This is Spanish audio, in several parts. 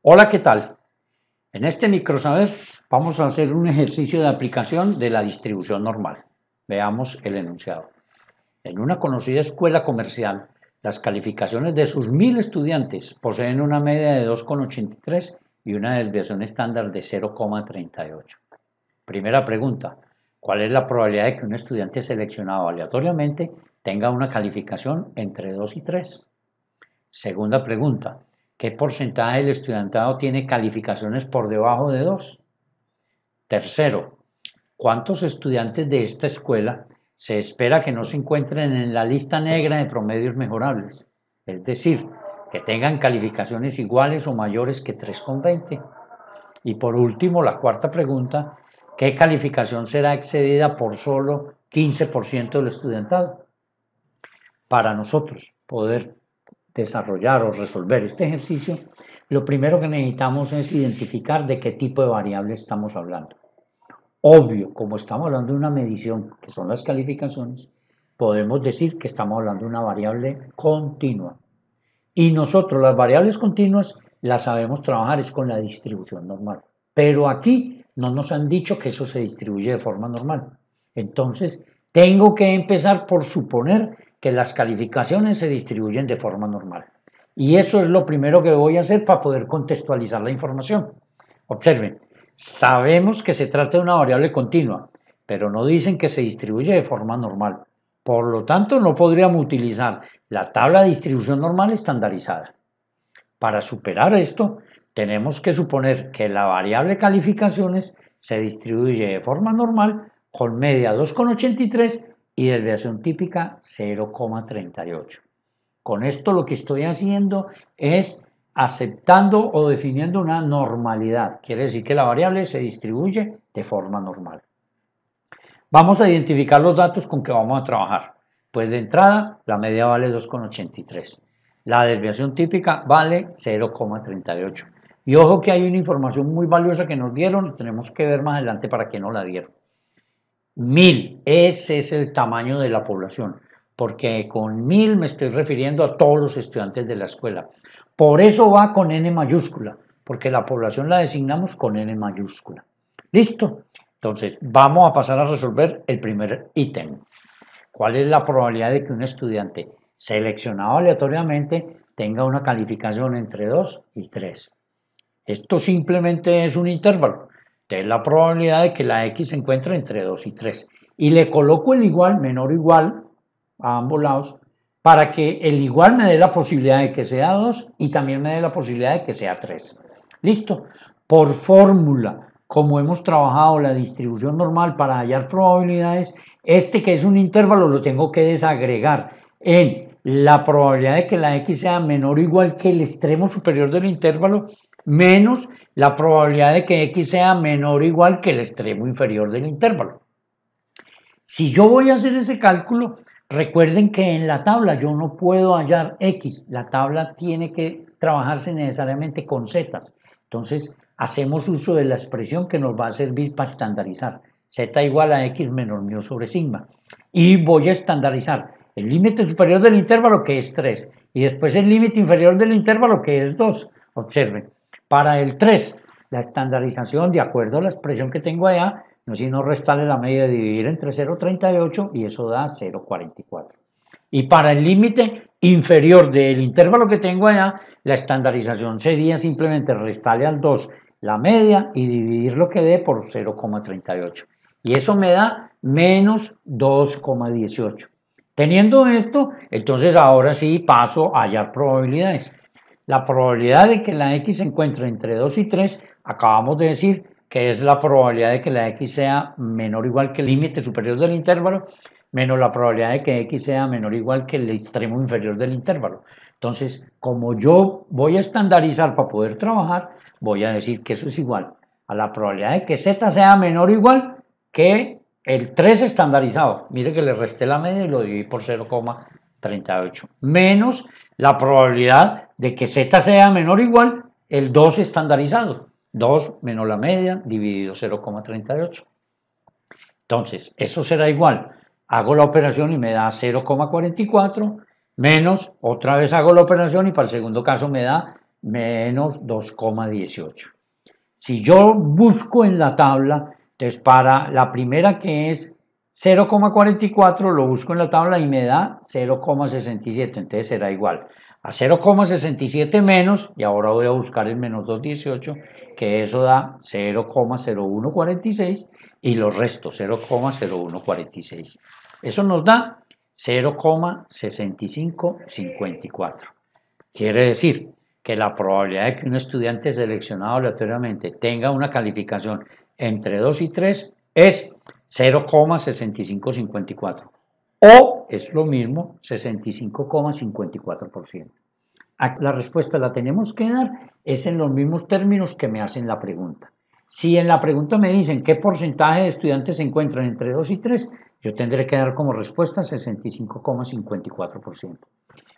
Hola, ¿qué tal? En este microsaber vamos a hacer un ejercicio de aplicación de la distribución normal. Veamos el enunciado. En una conocida escuela comercial, las calificaciones de sus 1000 estudiantes poseen una media de 2,83 y una desviación estándar de 0,38. Primera pregunta: ¿cuál es la probabilidad de que un estudiante seleccionado aleatoriamente tenga una calificación entre 2 y 3? Segunda pregunta: ¿qué porcentaje del estudiantado tiene calificaciones por debajo de 2? Tercero: ¿cuántos estudiantes de esta escuela se espera que no se encuentren en la lista negra de promedios mejorables? Es decir, que tengan calificaciones iguales o mayores que 3,20. Y por último, la cuarta pregunta: ¿qué calificación será excedida por solo 15% del estudiantado? Para nosotros poder desarrollar o resolver este ejercicio, lo primero que necesitamos es identificar de qué tipo de variable estamos hablando. Obvio, como estamos hablando de una medición, que son las calificaciones, podemos decir que estamos hablando de una variable continua. Y nosotros las variables continuas las sabemos trabajar es con la distribución normal. Pero aquí no nos han dicho que eso se distribuye de forma normal. Entonces, tengo que empezar por suponer que las calificaciones se distribuyen de forma normal. Y eso es lo primero que voy a hacer para poder contextualizar la información. Observen, sabemos que se trata de una variable continua, pero no dicen que se distribuye de forma normal. Por lo tanto, no podríamos utilizar la tabla de distribución normal estandarizada. Para superar esto, tenemos que suponer que la variable calificaciones se distribuye de forma normal con media 2,83 y desviación típica 0,38. Con esto lo que estoy haciendo es aceptando o definiendo una normalidad. Quiere decir que la variable se distribuye de forma normal. Vamos a identificar los datos con que vamos a trabajar. Pues de entrada, la media vale 2,83. La desviación típica vale 0,38. Y ojo que hay una información muy valiosa que nos dieron y tenemos que ver más adelante para qué nos la dieron. 1000, ese es el tamaño de la población, porque con 1000 me estoy refiriendo a todos los estudiantes de la escuela. Por eso va con N mayúscula, porque la población la designamos con N mayúscula. ¿Listo? Entonces, vamos a pasar a resolver el primer ítem. ¿Cuál es la probabilidad de que un estudiante seleccionado aleatoriamente tenga una calificación entre 2 y 3? Esto simplemente es un intervalo. Entonces, la probabilidad de que la X se encuentre entre 2 y 3. Y le coloco el igual, menor o igual, a ambos lados, para que el igual me dé la posibilidad de que sea 2 y también me dé la posibilidad de que sea 3. ¿Listo? Por fórmula, como hemos trabajado la distribución normal para hallar probabilidades, este que es un intervalo lo tengo que desagregar en la probabilidad de que la X sea menor o igual que el extremo superior del intervalo menos la probabilidad de que X sea menor o igual que el extremo inferior del intervalo. Si yo voy a hacer ese cálculo, recuerden que en la tabla yo no puedo hallar X, la tabla tiene que trabajarse necesariamente con Z. Entonces, hacemos uso de la expresión que nos va a servir para estandarizar. Z igual a X menos mu sobre sigma. Y voy a estandarizar el límite superior del intervalo, que es 3, y después el límite inferior del intervalo, que es 2. Observen, para el 3, la estandarización, de acuerdo a la expresión que tengo allá, no es sino restarle la media, dividir entre 0,38 y eso da 0,44. Y para el límite inferior del intervalo que tengo allá, la estandarización sería simplemente restarle al 2 la media y dividir lo que dé por 0,38. Y eso me da menos 2,18. Teniendo esto, entonces ahora sí paso a hallar probabilidades. La probabilidad de que la X se encuentre entre 2 y 3, acabamos de decir que es la probabilidad de que la X sea menor o igual que el límite superior del intervalo, menos la probabilidad de que X sea menor o igual que el extremo inferior del intervalo. Entonces, como yo voy a estandarizar para poder trabajar, voy a decir que eso es igual a la probabilidad de que Z sea menor o igual que el 3 estandarizado. Mire que le resté la media y lo dividí por 0,38. Menos la probabilidad de que Z sea menor o igual el 2 estandarizado. 2 menos la media dividido 0,38. Entonces, eso será igual. Hago la operación y me da 0,44 menos, otra vez hago la operación y para el segundo caso me da menos 2,18. Si yo busco en la tabla, entonces para la primera que es 0,44 lo busco en la tabla y me da 0,67, entonces será igual a 0,67 menos, y ahora voy a buscar el menos 2,18, que eso da 0,0146 y los restos 0,0146. Eso nos da 0,6554. Quiere decir que la probabilidad de que un estudiante seleccionado aleatoriamente tenga una calificación entre 2 y 3 es 0,6554 o es lo mismo 65,54%. La respuesta la tenemos que dar es en los mismos términos que me hacen la pregunta. Si en la pregunta me dicen qué porcentaje de estudiantes se encuentran entre 2 y 3, yo tendré que dar como respuesta 65,54%.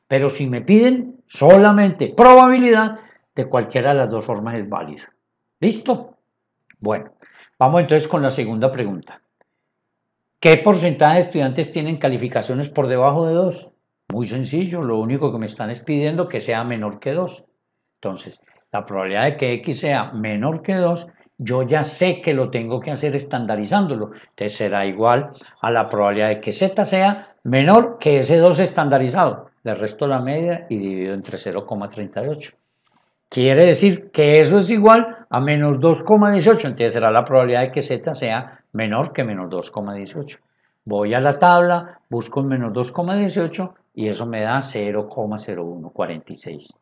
Pero si me piden solamente probabilidad, de cualquiera de las dos formas es válida. ¿Listo? Bueno, vamos entonces con la segunda pregunta. ¿Qué porcentaje de estudiantes tienen calificaciones por debajo de 2? Muy sencillo, lo único que me están es pidiendo que sea menor que 2. Entonces, la probabilidad de que X sea menor que 2, yo ya sé que lo tengo que hacer estandarizándolo. Entonces será igual a la probabilidad de que Z sea menor que ese 2 estandarizado. Le resto la media y divido entre 0,38. Quiere decir que eso es igual a menos 2,18. Entonces será la probabilidad de que Z sea menor que menos 2,18. Voy a la tabla, busco el menos 2,18 y eso me da 0,0146.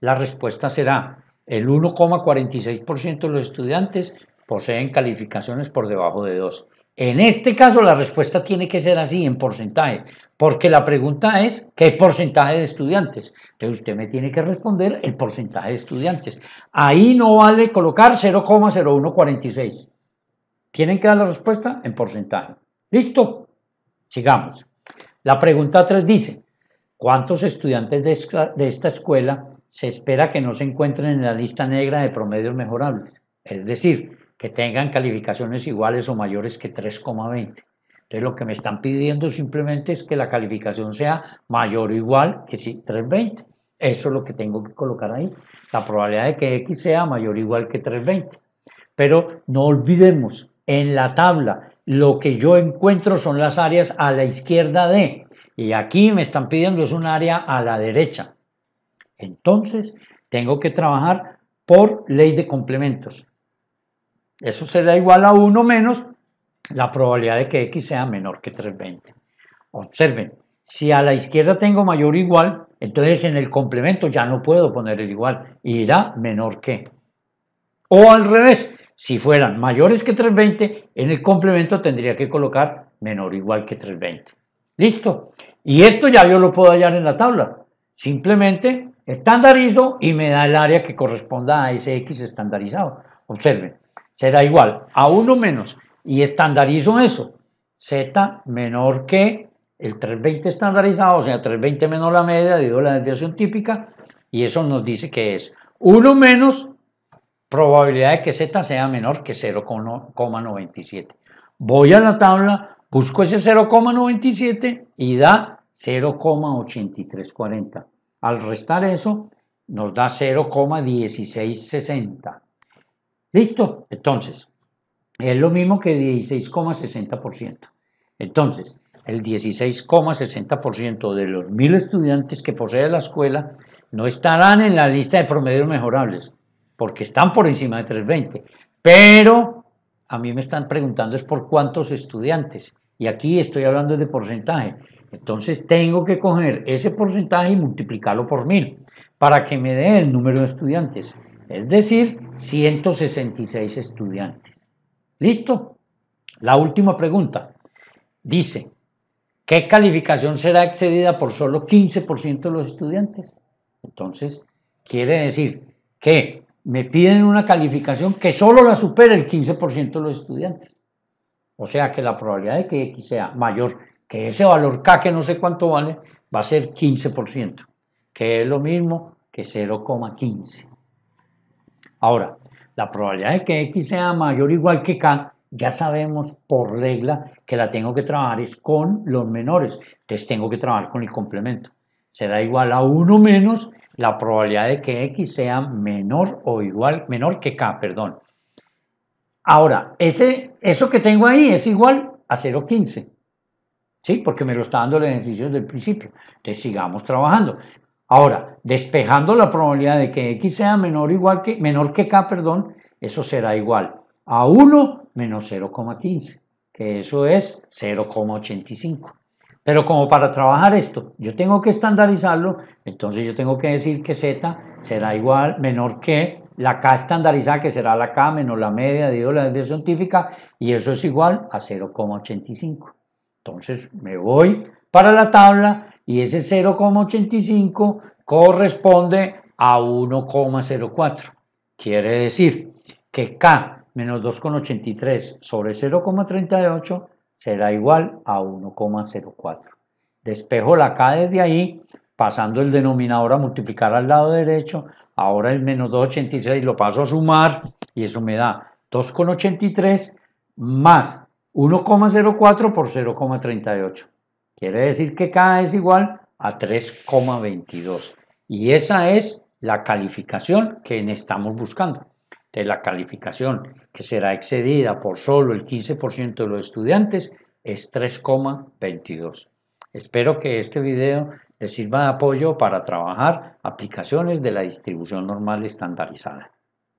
La respuesta será el 1,46% de los estudiantes poseen calificaciones por debajo de 2. En este caso la respuesta tiene que ser así en porcentaje, porque la pregunta es ¿qué porcentaje de estudiantes? Entonces usted me tiene que responder el porcentaje de estudiantes. Ahí no vale colocar 0,0146. Tienen que dar la respuesta en porcentaje. ¿Listo? Sigamos. La pregunta 3 dice, ¿cuántos estudiantes de esta escuela se espera que no se encuentren en la lista negra de promedios mejorables? Es decir, que tengan calificaciones iguales o mayores que 3,20. Entonces lo que me están pidiendo simplemente es que la calificación sea mayor o igual que 320. Eso es lo que tengo que colocar ahí. La probabilidad de que X sea mayor o igual que 320. Pero no olvidemos, en la tabla lo que yo encuentro son las áreas a la izquierda de, y aquí me están pidiendo es un área a la derecha. Entonces, tengo que trabajar por ley de complementos. Eso será igual a 1 menos la probabilidad de que X sea menor que 320. Observen, si a la izquierda tengo mayor o igual, entonces en el complemento ya no puedo poner el igual, irá menor que. O al revés, si fueran mayores que 320, en el complemento tendría que colocar menor o igual que 320. ¿Listo? Y esto ya yo lo puedo hallar en la tabla. Simplemente estandarizo y me da el área que corresponda a ese X estandarizado. Observen, será igual a 1 menos, y estandarizo eso, Z menor que el 320 estandarizado, o sea, 320 menos la media, dividido la desviación típica, y eso nos dice que es 1 menos probabilidad de que Z sea menor que 0,97. Voy a la tabla, busco ese 0,97 y da 0,8340. Al restar eso, nos da 0,1660. ¿Listo? Entonces, es lo mismo que 16,60%. Entonces, el 16,60% de los 1000 estudiantes que posee la escuela no estarán en la lista de promedios mejorables, porque están por encima de 320. Pero a mí me están preguntando es por cuántos estudiantes. Y aquí estoy hablando de porcentaje. Entonces tengo que coger ese porcentaje y multiplicarlo por 1000 para que me dé el número de estudiantes. Es decir, 166 estudiantes. ¿Listo? La última pregunta. Dice, ¿qué calificación será excedida por solo 15% de los estudiantes? Entonces, quiere decir que me piden una calificación que solo la supere el 15% de los estudiantes. O sea que la probabilidad de que X sea mayor que ese valor K, que no sé cuánto vale, va a ser 15%, que es lo mismo que 0,15. Ahora, la probabilidad de que X sea mayor o igual que K, ya sabemos por regla que la tengo que trabajar es con los menores. Entonces tengo que trabajar con el complemento. Será igual a 1 menos la probabilidad de que X sea menor o igual, menor que K, perdón. Ahora, eso que tengo ahí es igual a 0,15. ¿Sí? Porque me lo está dando el ejercicio desde el principio. Entonces sigamos trabajando. Ahora, despejando la probabilidad de que X sea menor que K, perdón, eso será igual a 1 menos 0,15, que eso es 0,85. Pero como para trabajar esto, yo tengo que estandarizarlo, entonces yo tengo que decir que Z será igual, menor que la K estandarizada, que será la K menos la media de la desviación típica, y eso es igual a 0,85. Entonces me voy para la tabla y ese 0,85 corresponde a 1,04. Quiere decir que K menos 2,83 sobre 0,38 será igual a 1,04. Despejo la K desde ahí, pasando el denominador a multiplicar al lado derecho. Ahora el menos 2,86 lo paso a sumar y eso me da 2,83 más 1,04 por 0,38. Quiere decir que K es igual a 3,22. Y esa es la calificación que estamos buscando. De la calificación que será excedida por solo el 15% de los estudiantes es 3,22. Espero que este video les sirva de apoyo para trabajar aplicaciones de la distribución normal estandarizada.